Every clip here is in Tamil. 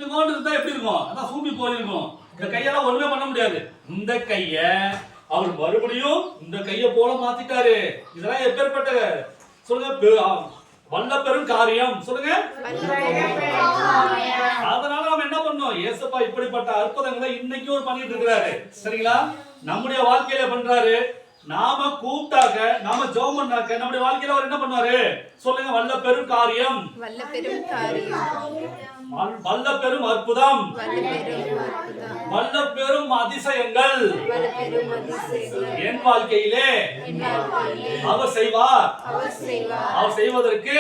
இத்துக்கோண்டு இருந்தா எப்படி இருக்கும்? அதான் சூம்பி போயிருக்கும். இந்த கையெல்லாம் ஒண்ணுமே பண்ண முடியாது. இந்த கைய அவர் மறுபடியும் இந்த கைய போல மாத்திட்டாரு. இதெல்லாம் எப்பேற்பட்ட சொல்லுங்க, வல்ல பெரும் காரியம் சொல்லுங்க. அதனால நாம என்ன பண்ணோம்? இயேசுப்பா இப்படிப்பட்ட அற்புதங்களை இன்னைக்கும் பண்ணிட்டு இருக்கிறாரு. சரிங்களா? நம்முடைய வாழ்க்கையில பண்றாரு. நாம கூப்பிட்டாக்க, நாம ஜெபம் பண்ணாக்க நம்முடைய வாழ்க்கையில அவர் என்ன பண்ணுவாரு சொல்லுங்க? வல்ல பெரும் காரியம், வல்ல பெரும் அற்புதம், வல்ல பெரும் அதிசயங்கள் என் வாழ்க்கையிலே அவர் செய்வார். அவர் செய்வதற்கு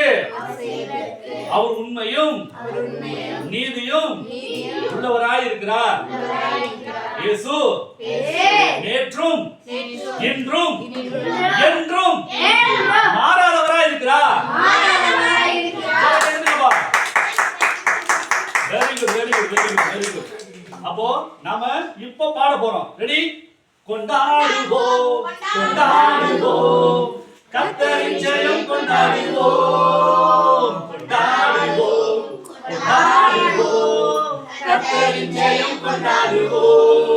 அவர் உண்மையும் நீதியும் உள்ளவராய் இருக்கிறார். இயேசு நேற்றும் இன்றும் என்றும் மாறாதவராய் இருக்கிறார். Very good, very good, very good, very good. அப்போ நாம இப்ப பாட போறோம். ரெடி? கொண்டாடுவோம், கொண்டாடுவோம், கர்த்தரின் ஜெயம் கொண்டாடுவோம், கொண்டாடுவோம், கொண்டாடுவோம், கர்த்தரின் ஜெயம் கொண்டாடுவோம்.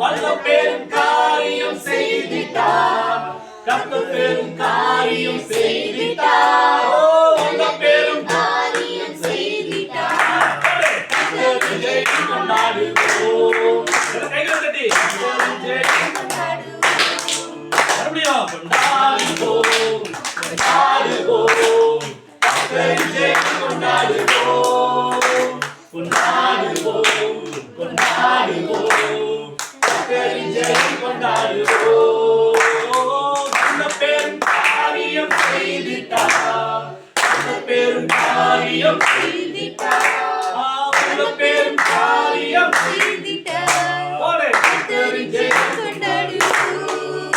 வல்ல பெரும் காரியம் செய்திட்டார், கர்த்தர் பெரும் காரியம் செய்திட்டார். வல்ல பெரும் காரியம் செய்திட்டார், கர்த்தரின் ஜெயம் கொண்டாடுவோம். கைகளை தட்டி ஜெயம் கொண்டாடுவோம். மறுபடியும் கொண்டாடுவோம், கொண்டாடுவோம், கர்த்தரின் ஜெயம் கொண்டாடுவோம், கொண்டாடுவோம், கொண்டாடுவோம், கர்த்தரின் ஜெயம் கொண்டாடுவோம். வல்ல பெரும் காரியம் செய்திட்டார், வல்ல பெரும் காரியம் செய்திட்டார், வல்ல பெரும் காரியம் செய்திட்டார். போடு, கர்த்தரின் ஜெயம் கொண்டாடுவோம்,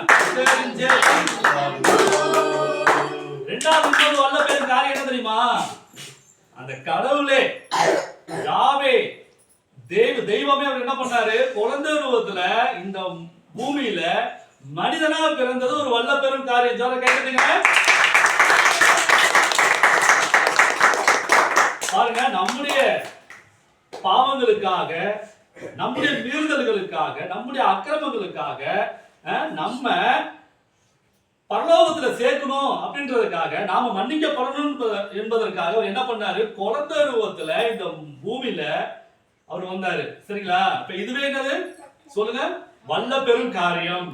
கர்த்தரின் ஜெயம் கொண்டாடுவோம். இரண்டாவது வல்ல பெரும் காரியம் என்ன தெரியுமா? அந்த கடவுளே யாவே தெய்வமே அவர் என்ன பண்ணாரு? குழந்தை ரூபத்துல இந்த பூமியில மனிதனா பிறந்தது ஒரு வல்ல பெரும் காரியம். சொல்ல கேட்குறீங்க பாருங்க. நம்முடைய பாவங்களுக்காக, நம்முடைய மீறுதல்களுக்காக, நம்முடைய அக்கிரமங்களுக்காக நம்ம பரலோகத்துல சேர்க்கணும் அப்படின்றதுக்காக, நாம மன்னிக்கப்படணும் என்பதற்காக அவர் என்ன பண்ணாரு? குழந்தை ரூபத்துல இந்த பூமியில அவர் வந்தாரு. சரிங்களா? இப்ப இதுவே என்னது சொல்லுங்க? வல்ல பெரும் காரியம்.